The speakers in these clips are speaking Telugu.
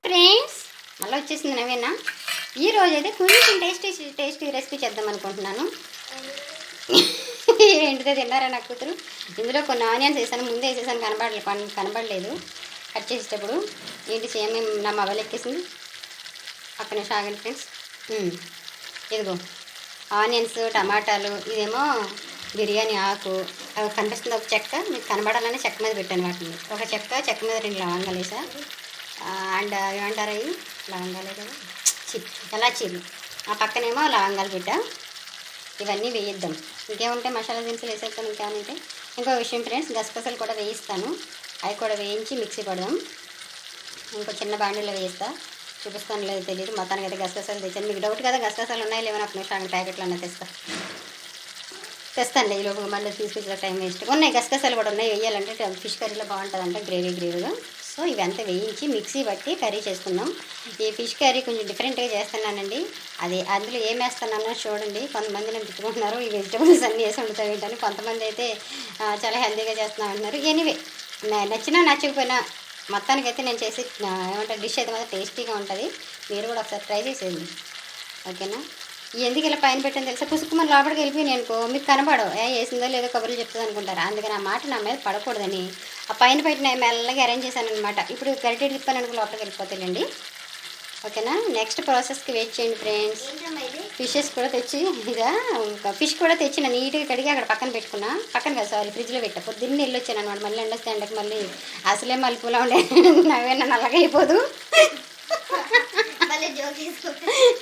ఫ్రెండ్స్ మళ్ళీ వచ్చేసింది నవేనా. ఈరోజు అయితే కొంచెం టేస్టీ రెసిపీ చేద్దాం అనుకుంటున్నాను. ఏంటిదో తిన్నారా నా కూతురు. ఇందులో కొన్ని ఆనియన్స్ వేసాను, ముందే వేసేసాను, కనబడలేదు కట్ చేసేటప్పుడు. ఏంటి సేమ్ నా మొబైల్ ఎక్కేసింది. ఒక్క నిమిషం ఆగండి ఫ్రెండ్స్. ఇదిగో ఆనియన్స్, టమాటాలు, ఇదేమో బిర్యానీ ఆకు, అవి కనిపిస్తుంది ఒక చెక్క. మీకు కనబడాలని చెక్క మీద పెట్టాను వాటిని. ఒక చెక్క మీద 2 లవంగాలు వేసా. అండ్ ఏమంటారు అవి లవంగాలే కదా, ఎలాచీలు. ఆ పక్కనేమో లవంగాలు పెట్టా. ఇవన్నీ వేయిద్దాం. ఇంకేముంటాయి మసాలా దినుసులు వేసేస్తాను. ఇంకేమంటే ఇంకో విషయం ఫ్రెండ్స్, గసగసాలు కూడా వేయిస్తాను. అవి కూడా వేయించి మిక్సీ పడదాం. ఇంకో చిన్న బాండీలో వేయిస్తా, చూపిస్తాను లేదు తెలియదు. మొత్తానికి అయితే గసగసాలు తెచ్చాను. మీకు డౌట్ కదా గసగసాలు ఉన్నాయి లేవని ఒక నిమిషం ప్యాకెట్లో అన్న తెస్తాను. ఈలోపు మళ్ళీ తీసుకొచ్చే టైం వేస్ట్. ఉన్నాయి గసగసాలు కూడా ఉన్నాయి, వేయాలంటే ఫిష్ కర్రీలో బాగుంటుందంటే గ్రేవీగా. సో ఇవంతా వేయించి మిక్సీ పట్టి కర్రీ చేసుకుందాం. ఈ ఫిష్ కర్రీ కొంచెం డిఫరెంట్గా చేస్తున్నానండి. అందులో ఏం వేస్తున్నానో చూడండి. కొంతమంది నేను తిట్టుకుంటున్నారు, ఈ వెజిటబుల్స్ అన్నీ వేసి వండుతావు ఏంటని. కొంతమంది అయితే చాలా హెల్తీగా చేస్తున్నాం అంటున్నారు. ఎనీవే నచ్చినా నచ్చకపోయినా మొత్తానికైతే నేను చేసి ఏమంటారు డిష్ అయితే మాత్రం టేస్టీగా ఉంటుంది. మీరు కూడా ఒకసారి ట్రై చేసేయండి, ఓకేనా. ఎందుకు ఇలా పైన పెట్టని తెలుసా, పుసుకుమని లోపలికి వెళ్ళిపోయి నేను మీకు కనపడవు, వేసిందో లేదో కబుర్లు చెప్తుంది అనుకుంటారు. అందుకని ఆ మాట నా మీద పడకూడదని ఆ పైన పెట్టిన మెల్లగా అరేంజ్ చేశాను అనమాట. ఇప్పుడు గరిటె తిప్పాను అనుకో లోపలికి వెళ్ళిపోతాయండి, ఓకేనా. నెక్స్ట్ ప్రాసెస్కి వెయిట్ చేయండి ఫ్రెండ్స్. ఫిషెస్ కూడా తెచ్చి ఫిష్ కూడా తెచ్చి నేను నీట్గా కడిగి అక్కడ పక్కన కదా సారీ ఫ్రిడ్జ్లో పెట్టా. పొద్దున్నే వెళ్ళొచ్చాను అనమాట. మళ్ళీ ఎండొస్తే ఎండకి మళ్ళీ అసలే మలుపులా ఉండే నవేనా నల్లగా అయిపోదు.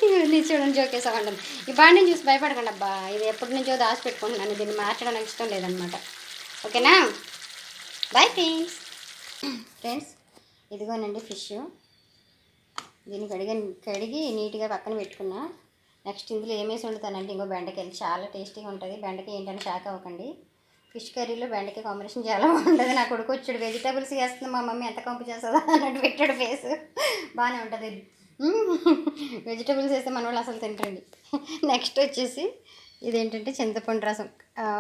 చూడండి జోకేసామంటాను. ఈ బాండిని చూసి భయపడకండి అబ్బా, ఇది ఎప్పటి నుంచో దాచి పెట్టుకుంటున్నాను. దీన్ని మార్చడం నాకు ఇష్టం లేదనమాట, ఓకేనా. Bye friends. ఇదిగోనండి ఫిష్. దీన్ని కడిగి నీట్గా పక్కన పెట్టుకున్నా. నెక్స్ట్ ఇందులో ఏమేసి వండుతానంటే ఇంకో బెండకాయలు చాలా టేస్టీగా ఉంటుంది. బెండకాయ ఏంటని షాక్ అవ్వకండి. ఫిష్ కర్రీలో బెండకాయ కాంబినేషన్ చాలా బాగుంటుంది. నా కొడుకు వచ్చాడు వెజిటేబుల్స్ వేస్తుంది, మా మమ్మీ ఎంత కంపు చేస్తుందా అన్నట్టు పెట్టాడు ఫేస్. బాగానే ఉంటుంది. వెజిటేబుల్స్ వేస్తే మన వాళ్ళు అసలు తింటండి. నెక్స్ట్ వచ్చేసి ఇదేంటంటే చింతపండు రసం,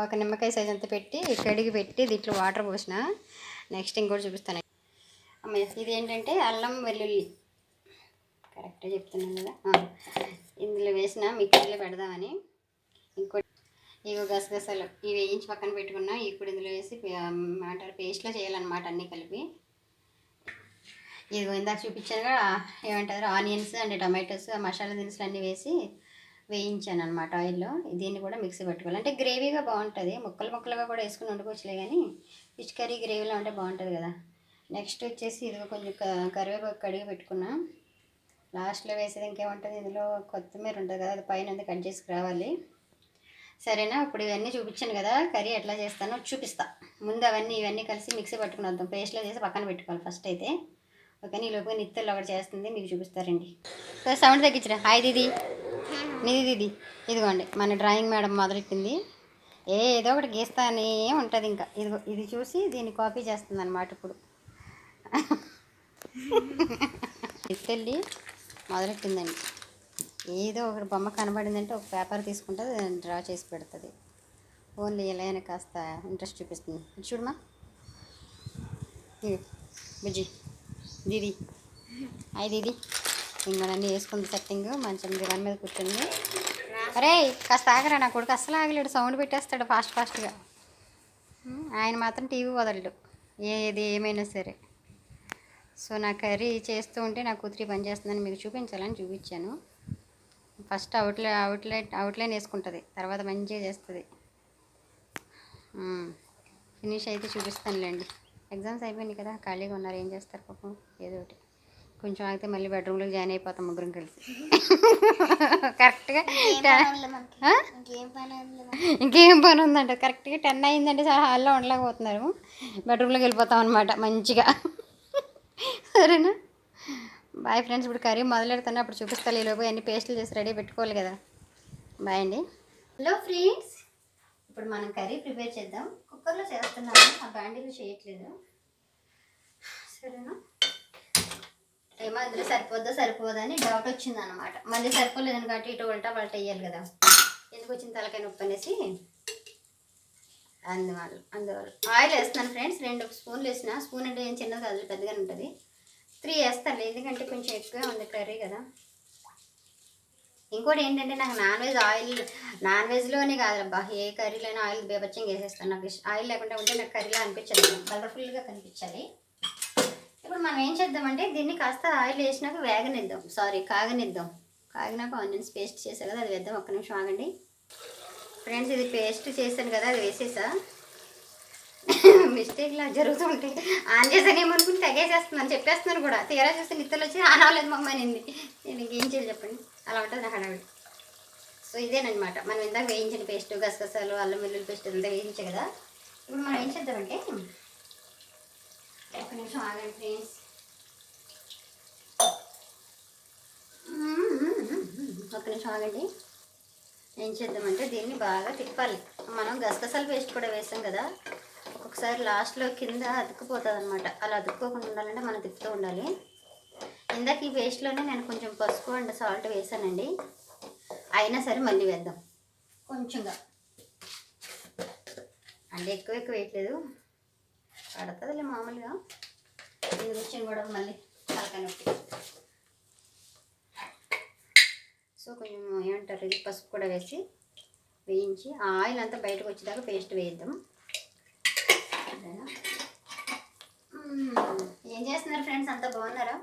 ఒక నిమ్మకాయ సైజ్ అంతా పెట్టి కడిగి పెట్టి దీంట్లో వాటర్ పోసిన. నెక్స్ట్ ఇంకోటి చూపిస్తాను అమ్మాయి. ఇదేంటంటే అల్లం వెల్లుల్లి, కరెక్ట్గా చెప్తున్నాను కదా. ఇందులో వేసిన మిక్సీలో పెడదామని. ఇంకోటి ఇగో గసగసాలు ఇవి వేయించి పక్కన పెట్టుకున్నా. ఇప్పుడు ఇందులో వేసి ఏమంటారు పేస్ట్లో చేయాలన్నమాట, అన్నీ కలిపి. ఇదిగో ఇందాక చూపించానుగా ఏమంటారు ఆనియన్స్ అండ్ టమాటోస్, మసాలా దినుసులు అన్నీ వేసి వేయించాను అనమాట ఆయిల్లో. దీన్ని కూడా మిక్సీ పెట్టుకోవాలి. అంటే గ్రేవీగా బాగుంటుంది. ముక్కలుగా కూడా వేసుకుని వండుకోవచ్చులే, కానీ ఫిష్ కర్రీ గ్రేవీలో ఉంటే బాగుంటుంది కదా. నెక్స్ట్ వచ్చేసి ఇదిగో కొంచెం కరివేపాకు కడిగి పెట్టుకున్నా. లాస్ట్లో వేసేది ఇంకేముంటుంది, ఇందులో కొత్తిమీర ఉంటుంది కదా, అది పైన కట్ చేసి రావాలి, సరేనా. ఇప్పుడు ఇవన్నీ చూపించాను కదా, కర్రీ ఎట్లా చేస్తానో చూపిస్తా. ముందు ఇవన్నీ కలిసి మిక్సీ పట్టుకుని వద్దాం, పేస్ట్లో చేసి పక్కన పెట్టుకోవాలి ఫస్ట్ అయితే, ఓకే. ఈలోపు నిత్యలో ఒకటి చేస్తుంది, మీకు చూపిస్తారండి. సౌండ్ తగ్గించరా. హాయ్ దీది, నీది దీది. ఇదిగోండి మన డ్రాయింగ్ మేడం మొదలెట్టింది. ఏదో ఒకటి గీస్తానే ఉంటుంది ఇంకా. ఇది చూసి దీన్ని కాపీ చేస్తుంది అనమాట. ఇప్పుడు నిత్యల్లి మొదలెట్టిందండి. ఏదో ఒకటి బొమ్మ కనబడిందంటే ఒక పేపర్ తీసుకుంటుంది, డ్రా చేసి పెడుతుంది. ఓన్లీ ఎలా అయినా కాస్త ఇంట్రెస్ట్ చూపిస్తుంది. చూడమా బుజ్జి దీది. హాయ్ దీది. ఇంకొన్ని వేసుకుంది సెట్టింగ్. మంచం దివాన్ మీద కూర్చుంది. అరే కాస్త ఆగరా, నా కొడుకు అస్సలు ఆగలేడు, సౌండ్ పెట్టేస్తాడు ఫాస్ట్గా. ఆయన మాత్రం టీవీ వదలడు ఏమైనా సరే. సో నా కర్రీ చేస్తూ ఉంటే నా కూతురి పని చేస్తుందని మీకు చూపించాలని చూపించాను. ఫస్ట్ అవుట్లైన్ వేసుకుంటుంది, తర్వాత మంచిగా చేస్తుంది. ఫినిష్ అయితే చూపిస్తానులేండి. ఎగ్జామ్స్ అయిపోయినాయి కదా, ఖాళీగా ఉన్నారు, ఏం చేస్తారు పాపం, ఏదో ఒకటి. కొంచెం ఆగితే మళ్ళీ బెడ్రూమ్లోకి జాయిన్ అయిపోతాం ముగ్గురం కలిసి. కరెక్ట్గా ఇంకేం పని ఉందంటే కరెక్ట్గా 10 అయిందంటే చాలా హాల్లో ఉండలేకపోతున్నారు, బెడ్రూమ్లోకి వెళ్ళిపోతాం అనమాట మంచిగా, సరేనా. Bye friends. ఇప్పుడు కర్రీ మొదలెడుతున్నా, అప్పుడు చూపిస్తాను. ఈలోపు అన్ని పేస్టులు చేసి రెడీ పెట్టుకోవాలి కదా. బాయ్ అండి. Hello friends. ఇప్పుడు మనం కర్రీ ప్రిపేర్ చేద్దాం. కుక్కర్లో చేస్తున్నాము, ఆ బాండీలో చేయట్లేదు, సరేనా. ఏమో అందులో సరిపోదని డౌట్ వచ్చింది అనమాట. మళ్ళీ సరిపోలేదని కాబట్టి ఇటు ఉల్టా పల్టా వేయాలి కదా, ఎందుకు వచ్చింది తలకాయ నొప్పి అనేసి అందువల్ల ఆయిల్ వేస్తున్నాను ఫ్రెండ్స్. 2 స్పూన్లు వేసిన. స్పూన్ అంటే ఏం చిన్నది కాదు, పెద్దగానే ఉంటుంది. 3 వేస్తాను ఎందుకంటే కొంచెం ఎక్కువే ఉంది కర్రీ కదా. ఇంకోటి ఏంటంటే నాకు నాన్ వెజ్లోనే కాదబ్బా, ఏ కర్రీలైనా ఆయిల్ బేబచ్చంగా వేసేస్తాను. నాకు ఆయిల్ లేకుండా ఉంటే నాకు కర్రీలా అనిపించదు, కలర్ఫుల్గా కనిపించాలి. ఇప్పుడు మనం ఏం చేద్దామంటే దీన్ని కాస్త ఆయిల్ వేసినాక కాగనిద్దాం. కాగినాక ఆనియన్స్ పేస్ట్ చేసా కదా, అది వేద్దాం. ఒక్క నిమిషం ఆగండి ఫ్రెండ్స్. ఇది పేస్ట్ చేశాను కదా, అది వేసేసా. మిస్టేక్లా జరుగుతుంటే ఆన్ చేసానేమనుకుని తెగేసేస్తున్నాను, చెప్పేస్తున్నాను కూడా. తీరా చూస్తే నిత్తలు వచ్చి ఆన్ అవ్వలేదు మమ్మ అనింది. నేను ఇంకేం చేయాలి చెప్పండి, అలా ఉంటుంది నాకు హడావిడి. సో ఇదేనమాట మనం ఇందాక వేయించిన పేస్ట్, గసగసాలు, అల్లం వెల్లుల్లి పేస్ట్ అంతా వేయించే కదా. ఇప్పుడు మనం ఏం చేద్దామంటే, ఒక నిమిషం ఆగండి ఫ్రెండ్స్. ఒక నిమిషం ఆగండి. ఏం చేద్దామంటే దీన్ని బాగా తిప్పాలి. మనం గసగసాల పేస్ట్ కూడా వేసాం కదా, ఒక్కొక్కసారి లాస్ట్లో కింద అతుక్కుపోతుంది అనమాట. అలా అతుక్కోకుండా ఉండాలంటే మనం తిప్పుతూ ఉండాలి. ఇందాక ఈ పేస్ట్లోనే నేను కొంచెం పసుపు అండ్ సాల్ట్ వేసానండి, అయినా సరే మళ్ళీ వేద్దాం కొంచెంగా. అంటే ఎక్కువ వేయట్లేదు, పడుతుందిలే మామూలుగా. ఇది వచ్చిన కూడా మళ్ళీ తలకానొప్పి. సో కొంచెం ఏమంటారు, ఇది పసుపు కూడా వేసి వేయించి ఆ ఆయిల్ అంతా బయటకు వచ్చేదాకా పేస్ట్ వేద్దాం. ఏం చేస్తున్నారు ఫ్రెండ్స్, అంతా బాగున్నారా?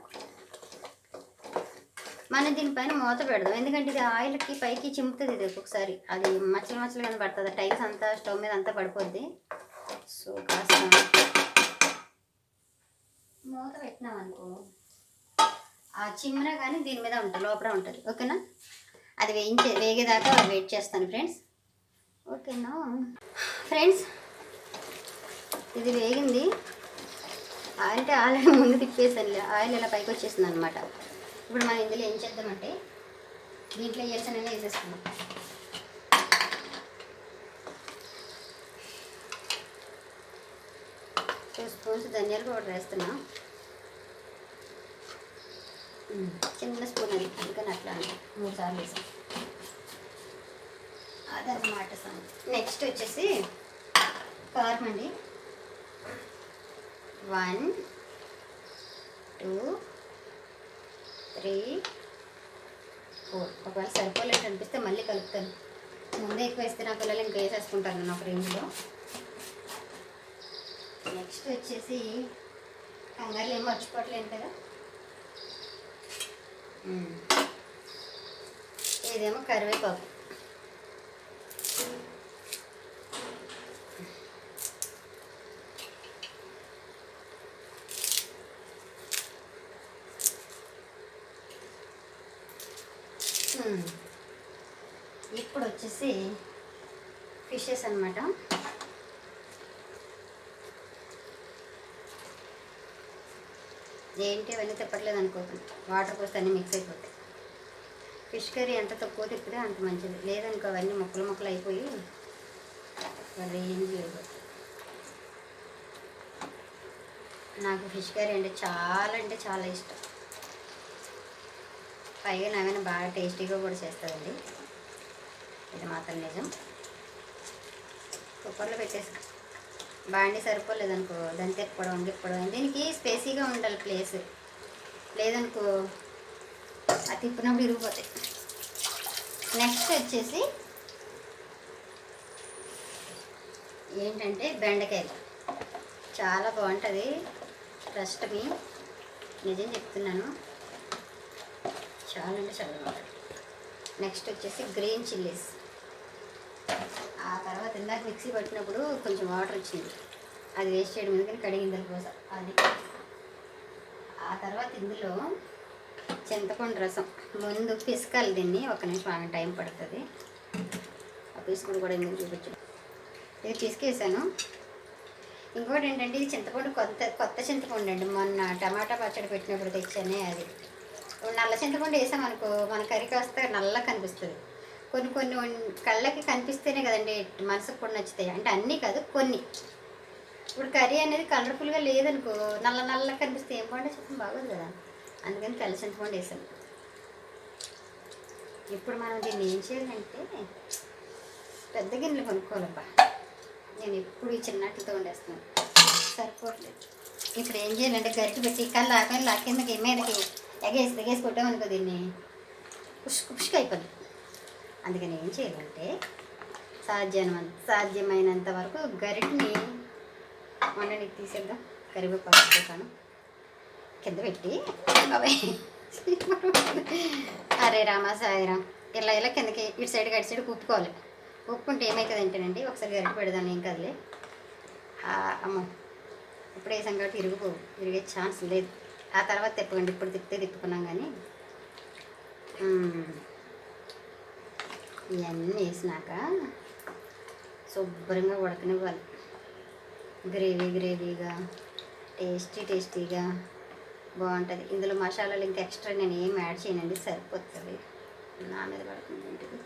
మనం దీనిపైన మూత పెడదాం, ఎందుకంటే ఇది ఆయిల్కి పైకి చింపుతుంది. ఇది ఒక్కొక్కసారి అది మచ్చలు కానీ పడుతుంది, టైల్స్ అంతా స్టవ్ మీద అంతా పడిపోద్ది. సో కాస్త మూత పెట్టినాం అనుకో, ఆ చిమ్ర కానీ దీని మీద ఉంటుంది, లోపల ఉంటుంది. ఓకేనా? అది వేగేదాకా వెయిట్ చేస్తాను ఫ్రెండ్స్. ఓకేనా ఫ్రెండ్స్, ఇది వేగింది. అంటే ఆల్రెడీ ముందు తిప్పేసాను, ఆయిల్ ఇలా పైకి వచ్చేసింది అనమాట. ఇప్పుడు మనం ఇందులో ఏం చేద్దామంటే దీంట్లో వేసానైనా వేసేసుకున్నాం. 2 స్పూన్స్ ధనియాల పౌడర్ వేస్తున్నా. చిన్న స్పూన్ అది, అందుకని అట్లా 3 సార్లు వేసాం. అదనమాట సంగతి. నెక్స్ట్ వచ్చేసి కారం అండి. 1 2 3 4. ఒకవేళ సరిపోలేదు అనిపిస్తే మళ్ళీ కలుపుతాను. ముందే ఎక్కువ వేస్తే నా పిల్లలు ఇంకా వేసేసుకుంటాను నా రేంజ్లో. నెక్స్ట్ వచ్చేసి కంగారులు ఏం మర్చిపోవట్లేదు కదా, ఇదేమో కరివేపాకు. ఇప్పుడు వచ్చేసి ఫిషెస్ అన్నమాట. ఏంటి అవన్నీ తిప్పట్లేదు అనుకోకండి, వాటర్ పోస్తే అన్నీ మిక్స్ అయిపోతాయి. ఫిష్ కర్రీ ఎంత తక్కువ తిప్పితే అంత మంచిది, లేదనుకో అవన్నీ ముక్కలు అయిపోయి రేంజ్ అయిపోతాయి. నాకు ఫిష్ కర్రీ అంటే చాలా ఇష్టం. పైగా నావేనా బాగా టేస్టీగా కూడా చేస్తుందండి, ఇది మాత్రం నిజం. కుక్కర్లో పెట్టేసి బాండి సరిపోలేదనుకో దాన్ని తిప్పడం. దీనికి స్పేసీగా ఉండాలి ప్లేస్, లేదనుకో అది తిప్పినప్పుడు ఇరిగిపోతాయి. నెక్స్ట్ వచ్చేసి ఏంటంటే బెండకాయలు చాలా బాగుంటుంది. ట్రస్ట్ మీ, నిజం చెప్తున్నాను, చాలా బాగుంటుంది. నెక్స్ట్ వచ్చేసి గ్రీన్ చిల్లీస్. ఆ తర్వాత ఇందాక మిక్సీ పట్టినప్పుడు కొంచెం వాటర్ వచ్చింది, అది వేస్ట్ చేయడం ఎందుకని కడిగిందల కోసం అది. ఆ తర్వాత ఇందులో చింతపండు రసం. ముందు పిసకాలి దీన్ని, ఒక నిమిషం టైం పడుతుంది. ఆ పిసుకుడు కూడా ఎందుకు చూపించు, ఇది పిసికేసాను. ఇంకోటి ఏంటంటే ఇది చింతపండు కొత్త చింతపండు అండి, మొన్న టమాటా పచ్చడి పెట్టినప్పుడు తెచ్చానే అది. నల్ల చింతపండు వేసామనుకో మన కర్రీకి వస్తే నల్లగా కనిపిస్తుంది. కొన్ని కళ్ళకి కనిపిస్తేనే కదండి మనసుకు కూడా నచ్చుతాయి, అంటే అన్నీ కాదు కొన్ని. ఇప్పుడు కర్రీ అనేది కలర్ఫుల్గా లేదనుకో, నల్ల కనిపిస్తే ఏం బాగుంటే చెప్పడం బాగోదు కదా, అందుకని తెల్ల చింతపండు వేసాను. ఇప్పుడు మనం దీన్ని ఏం చేయాలంటే పెద్ద గిన్నెలు కొనుక్కోవాలబ్బా, నేను ఎప్పుడు ఈ చిన్నట్లతో వండేస్తున్నాను, సరిపోవట్లేదు. ఇప్పుడు ఏం చేయాలంటే గరిటె పెట్టి కల్లా కిందకి మీదకి ఎగేసి కొట్టామనుకో దీన్ని పుష్క అయిపోయింది. అందుకని ఏం చేయాలంటే సాధ్యమైనంత వరకు గరిటని వండడానికి తీసేద్దాం. కరివేపాకు కాను కింద పెట్టి అరే రామా సాయిరామ్ ఇలా కిందకి ఇటు సైడ్ కుప్పుకోవాలి. కుప్పుకుంటే ఏమవుతుంది అంటేనండి, ఒకసారి గరిటె పెడదాను ఏం కదలే. అమ్మ ఇప్పుడు వేసాం కాబట్టి ఇరిగే ఛాన్స్ లేదు. ఆ తర్వాత తిప్పకండి, ఇప్పుడు తిప్పుకున్నాం. కానీ ఇవన్నీ వేసినాక శుభ్రంగా ఉడకనివ్వాలి. గ్రేవీగా టేస్టీగా బాగుంటుంది. ఇందులో మసాలాలు ఇంకా ఎక్స్ట్రా నేను ఏం యాడ్ చేయనండి, సరిపోతుంది. నా మీద పడుతుంది ఏంటిది,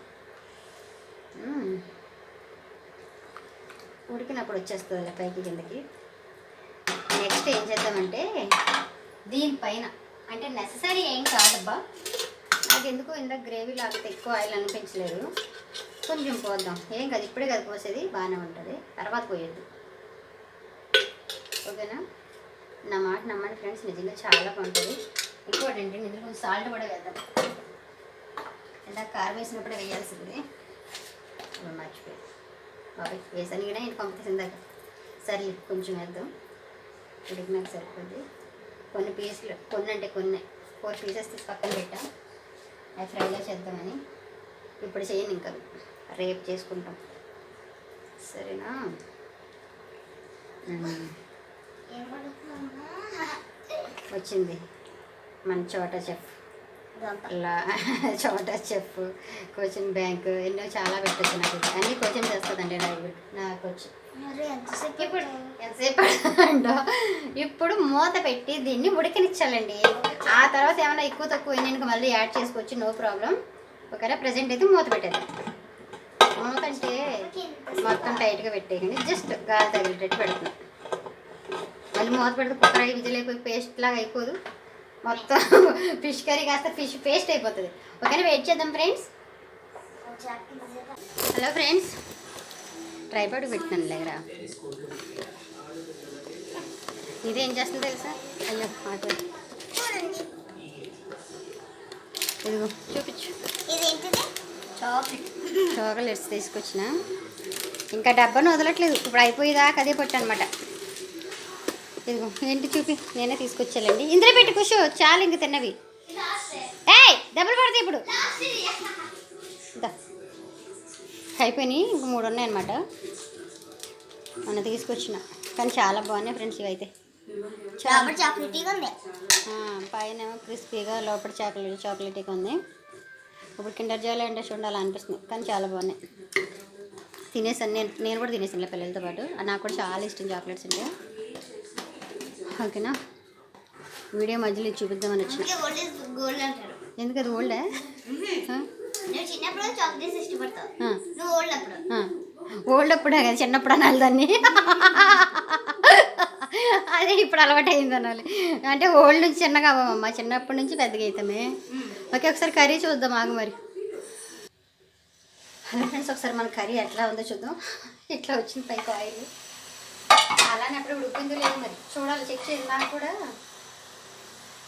ఉడికినప్పుడు వచ్చేస్తుంది పైకి కిందకి. నెక్స్ట్ ఏం చేద్దామంటే దీనిపైన అంటే నెససరీ ఏం కాదబ్బా, నాకు ఎందుకు ఇందాక గ్రేవీ లాగితే ఎక్కువ ఆయిల్ అనిపించలేదు. కొంచెం పోద్దాం, ఏం కాదు. ఇప్పుడే కదా పోసేది, బాగానే ఉంటుంది. తర్వాత పోయొద్దు, ఓకేనా? నా మాట నమ్మండి ఫ్రెండ్స్, నిజంగా చాలా బాగుంటుంది. ఇంకోటి ఏంటి, ఇందులో కొంచెం సాల్ట్ కూడా వేద్దాం. ఇందాక కారం వేసినప్పుడే వేయాల్సింది, మర్చిపోయి బాబాయ్ వేసాను కానీ నేను పంపిస్తుంది దాకా. సరే కొంచెం వేద్దాం, ఉడికినాక సరిపోద్ది. కొన్ని పీసులు, కొన్ని 4 పీసెస్ తీసి పక్కన పెట్టా, అవి ఫ్రైలో చేద్దామని. ఇప్పుడు చేయను, ఇంకా రేపు చేసుకుంటాం, సరేనా? వచ్చింది మన చోటా చెఫ్, కోచింగ్ బ్యాంక్ ఎన్నో చాలా పెట్టచ్చు. నాకు అన్నీ కోచింగ్ చేస్తుందండి నాకు వచ్చి. ఇప్పుడు ఎంతసేపు అంటో, ఇప్పుడు మూత పెట్టి దీన్ని ఉడికనిచ్చాలండి. ఆ తర్వాత ఏమైనా ఎక్కువ తక్కువ నేను మళ్ళీ యాడ్ చేసుకోవచ్చు, నో ప్రాబ్లం. ఓకేనా? ప్రజెంట్ అయితే మూత పెట్టేది. మూత అంటే మొత్తం టైట్గా పెట్టేయండి, జస్ట్ గాలి తగిలేటట్టు పెడుతున్నాం. మళ్ళీ మూత పెడితే కుక్కర్ అయ్యి విజిల్ అయిపోయి పేస్ట్ లాగా అయిపోదు, మొత్తం ఫిష్ కర్రీ కాస్త ఫిష్ పేస్ట్ అయిపోతుంది. ఓకేనా? వెయిట్ చేద్దాం ఫ్రెండ్స్. హలో ఫ్రెండ్స్, ట్రైపాడ్ పెట్టినాను దగ్గర. ఇదేం చేస్తుంది తెలుసా? అయ్యో ఆట, ఇదిగో చూపించు. చాక్లెట్స్ తీసుకొచ్చిన, ఇంకా డబ్బాను వదలట్లేదు. ఇప్పుడు అయిపోయేదాకా అదే పొట్టు అనమాట. ఇదిగో ఏంటి చూపి, నేనే తీసుకొచ్చాలండి. ఇందులో పెట్టి కూర్చో, చాలు ఇంక తిన్నవి. దెబ్బలు పడతాయి ఇప్పుడు. అయిపోయినాయి, ఇంక 3 ఉన్నాయన్నమాట. మొన్న తీసుకొచ్చిన, కానీ చాలా బాగున్నాయి ఫ్రెండ్స్. ఇవైతే పైన క్రిస్పీగా, లోపల చాక్లెట్గా ఉంది. ఇప్పుడు కిండర్ జాయ్ అంటే చూడాలి అనిపిస్తుంది, కానీ చాలా బాగున్నాయి. తినేసాను, నేను కూడా తినేసాను పిల్లలతో పాటు. నాకు కూడా చాలా ఇష్టం చాక్లెట్స్ అంటే. ఓకేనా? వీడియో మధ్యలో చూపిద్దామని వచ్చిన. ఎందుకు అది ఓల్డే? ఓల్డ్ అప్పుడే కదా, చిన్నప్పుడు అనాలి దాన్ని. అదే ఇప్పుడు అలవాటు అయింది అనాలి. అంటే ఓల్డ్ నుంచి చిన్నగా అవ్వమ్మా, చిన్నప్పటి నుంచి పెద్దగా అవుతామే. ఓకే, ఒకసారి కర్రీ చూద్దాం, ఆగు మరి. హలో ఫ్రెండ్స్, ఒకసారి మన కర్రీ ఎట్లా ఉందో చూద్దాం. ఇట్లా వచ్చింది పైకి ఆయిల్, అలానే అప్పుడు ఉడికిందో లేదు మరి చూడాలి, చెక్ చేయాలి. నాకు కూడా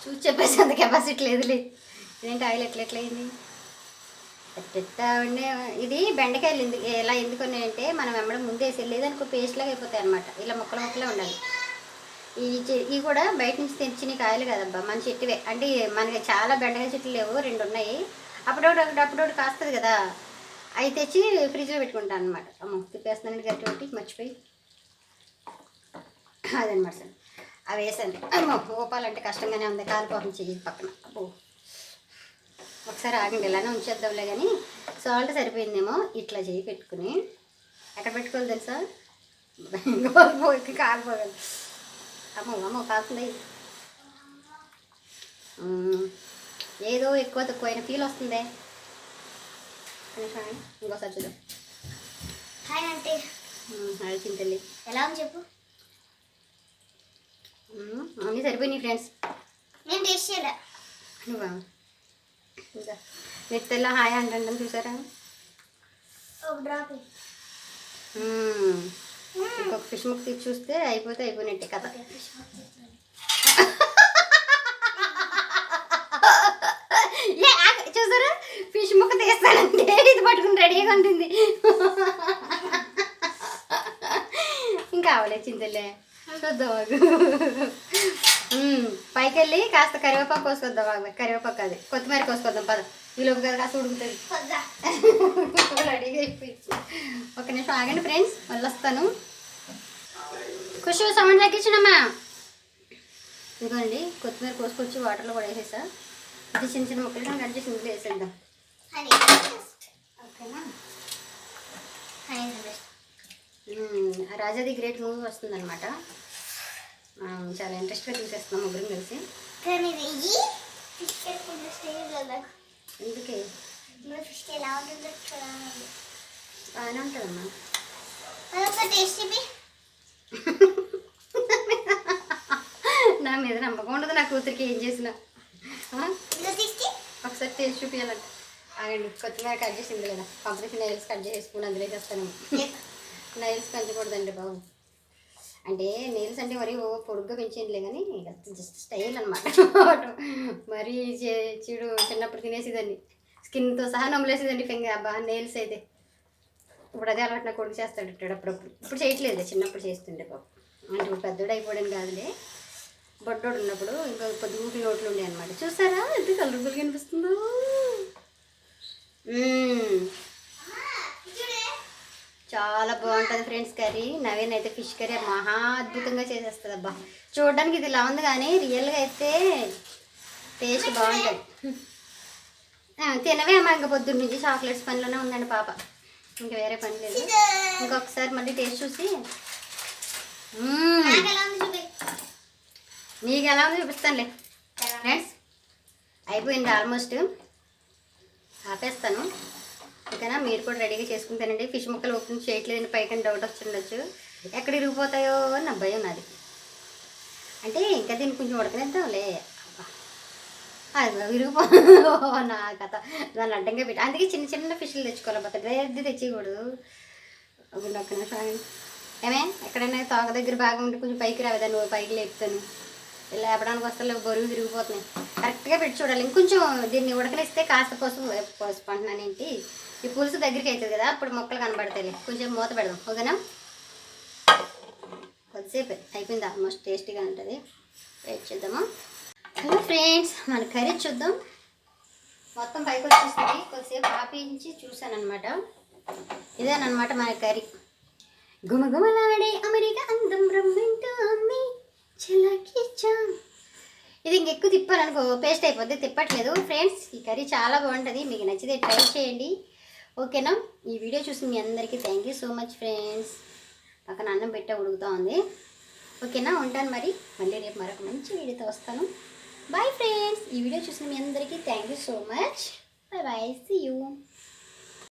చూసి చెప్పేసి అంత కెపాసిటీ లేదులే. ఇదేంటి ఆయిల్ ఎట్లా అయింది? ఉండే ఇది బెండకాయలు ఎలా ఎందుకున్నాయంటే, మనం వెంబడి ముందేసి లేదనుకో పేస్ట్ లాగా అయిపోతాయి అనమాట. ఇలా ముక్కలే ఉండాలి. ఇవి కూడా బయట నుంచి తెచ్చిన కాయలు కదబ్బా, మన చెట్టువే. అంటే మనకి చాలా బెండకాయ చెట్లు లేవు, 2 ఉన్నాయి. అప్పుడోటి కాస్తుంది కదా, అవి తెచ్చి ఫ్రిడ్జ్లో పెట్టుకుంటాను అనమాట. అమ్మో తిప్పేస్తున్నానండి గట్టి పెట్టి, మర్చిపోయి. అదనమాట సార్, అవి వేసండి. అమ్మో ఊపాలంటే కష్టంగానే ఉంది, కాలిపోతం చెయ్యి పక్కన. అబ్బో ఒకసారి ఆగండి, ఇలానే ఉంచేద్దాంలే. కానీ సాల్ట్ సరిపోయిందేమో. ఇట్లా చేయి పెట్టుకుని ఎక్కడ పెట్టుకోవాలి తెలుసా? కాలిపోగలదు. అమ్మో కాలుతుంది. ఏదో ఎక్కువ తక్కువైన ఫీల్ వస్తుంది. ఇంకోసారి చూద్దాం. హాయ్ అంటే హాయ్ చింతల్లి, ఎలా ఉంది చెప్పు. అన్నీ సరిపోయినాయి ఫ్రెండ్స్. నేను టేస్ట్ చేయలే. నువ్వా? ఇంకా నెత్తెల్లా హాయ్ అంటాను చూసారా? ఇంకొక ఫిష్ ముక్క తీసి చూస్తే అయిపోయినట్టే కథ. చూసారా ఫిష్ ముక్క తీస్తానంటే ఇది పట్టుకుని రెడీగా ఉంటుంది. ఇంకా అవలే చింతలే చూద్దాం. పైకి వెళ్ళి కాస్త కరివేపాకు కోసుకొద్దాం. కరివేపాకు అది కొత్తిమీర కోసుకొద్దాం పద. ఈలోపు కదా కాస్త ఉడుకుతుంది. రెడీగా అయిపోయింది. ఒక నిమిషం ఆగండి ఫ్రెండ్స్, మళ్ళీ వస్తాను. ఖుషి సౌండ్ తగ్గించడమ్మా. ఇదిగోండి కొత్తిమీర కోసుకొచ్చి వాటర్లో కూడా వేసేసా. ఇది చిన్న చిన్న ముక్కలు కట్ చేసి ఇందులో వేసేద్దాం. ఓకేనా? రాజాది గ్రేట్ మూవీ వస్తుందన్నమాట. చాలా ఇంట్రెస్ట్గా చూసేస్తున్నాం ముగ్గురం కలిసి. ఎందుకే బాగానే ఉంటుందమ్మా. నా మీద నమ్మకం ఉండదు నా కూతురికి ఏం చేసినా. ఒకసారి టేస్ట్ చూపించాలంట. ఆగండి కొత్తిమీర కట్ చేసింది లేదా కంప్లీట్ నైల్స్ కట్ చేసుకుని అందులో చేస్తాను. నైల్స్ పెంచకూడదండి బాబు. అంటే నెయిల్స్ అంటే మరీ పొడుగ్గా పెంచేయలే కానీ జస్ట్ స్టైల్ అనమాట. మరీ చీడు చిన్నప్పుడు తినేసేదాన్ని, స్కిన్తో సహా నమ్మలేసేదండి ఫింగర్. అబ్బా నెయిల్స్ అయితే ఇప్పుడు అదే అలవాటు నా కొడుకు చేస్తాడు అప్పుడప్పుడు. ఇప్పుడు చేయట్లేదు, చిన్నప్పుడు చేస్తుండే పాపం. అంటే ఇప్పుడు పెద్దోడు అయిపోయాడని కాదులే, బొడ్డోడు ఉన్నప్పుడు ఇంకా పొద్దుగుకి నోట్లు ఉండే అనమాట. చూసారా ఎంత కలర్ఫుల్గా అనిపిస్తుందో. చాలా బాగుంటుంది ఫ్రెండ్స్ కర్రీ. నవీన్ అయితే ఫిష్ కర్రీ మహా అద్భుతంగా చేసేస్తుంది. అబ్బా చూడడానికి ఇది ఇలా ఉంది కానీ రియల్గా అయితే టేస్ట్ బాగుంటుంది. తినవే అమ్మా, ఇంకా పొద్దున్న నుంచి చాక్లెట్స్ పనిలోనే ఉందండి పాప, ఇంకా వేరే పని లేదు. ఇంకొకసారి మళ్ళీ టేస్ట్ చూసి నీకు ఎలా ఉంది చూపిస్తానులే ఫ్రెండ్స్. అయిపోయింది ఆల్మోస్ట్, ఆపేస్తాను. ఓకేనా? మీరు కూడా రెడీగా చేసుకుంటానండి. ఫిష్ ముక్కలు ఓపెన్ చేయట్లేదని పైకి డౌట్ వచ్చిండొచ్చు, ఎక్కడ ఇరిగిపోతాయో అని నా భయం నాది. అంటే ఇంకా దీన్ని కొంచెం ఉడకనిద్దాంలే. అది విరిగిపో నా కథ, దాన్ని అడ్డంగా పెట్టి. అందుకే చిన్న చిన్న ఫిష్లు తెచ్చుకోవాలి, పెద్ద తెచ్చేయకూడదు. ఒక్క నిమిషం ఏమే, ఎక్కడైనా తోక దగ్గర బాగా ఉంటే కొంచెం పైకి రావేదా, నువ్వు పైకి లేపుతాను. ఇలా లేపడానికి వస్తే బరువు విరిగిపోతున్నాయి. కరెక్ట్గా పెట్టి చూడాలి. ఇంకొంచెం దీన్ని ఉడకనిస్తే కాస్త పసుపు అంటున్నానేంటి, ఈ పులుసు దగ్గరికి అవుతుంది కదా, అప్పుడు మొక్కలు కనబడతాయి. కొంచెం మూత పెడదాం. ఓకేనా? కొద్దిసేపు అయిపోయింది, ఆల్మోస్ట్ టేస్టీగా ఉంటుంది. వెయిట్ చేద్దామా. హలో ఫ్రెండ్స్, మన కర్రీ చూద్దాం. మొత్తం పైకి వచ్చేస్తుంది. కొద్దిసేపు ఆపించి చూసాను అనమాట. ఇదేనమాట మన కర్రీ. గుమగుమలాడే అమెరికా అందం రమ్మంటోంది చలాకిచ్చాం. ఇది ఇంకెక్కువ తిప్పాలనుకో పేస్ట్ అయిపోద్ది, తిప్పట్లేదు ఫ్రెండ్స్. ఈ కర్రీ చాలా బాగుంటుంది, మీకు నచ్చితే ట్రై చేయండి. ఓకేనా? ఈ వీడియో చూసి మీ అందరికీ thank you so much friends. పక్కన అన్నం పెట్టే ఉడుకుతూ ఉంది. ఓకేనా? ఉంటాను మరి, మళ్ళీ రేపు మరొక మంచి వీడియోతో వస్తాను. Bye friends. ఈ వీడియో చూసిన మీ అందరికీ thank you so much. Bye bye, see you.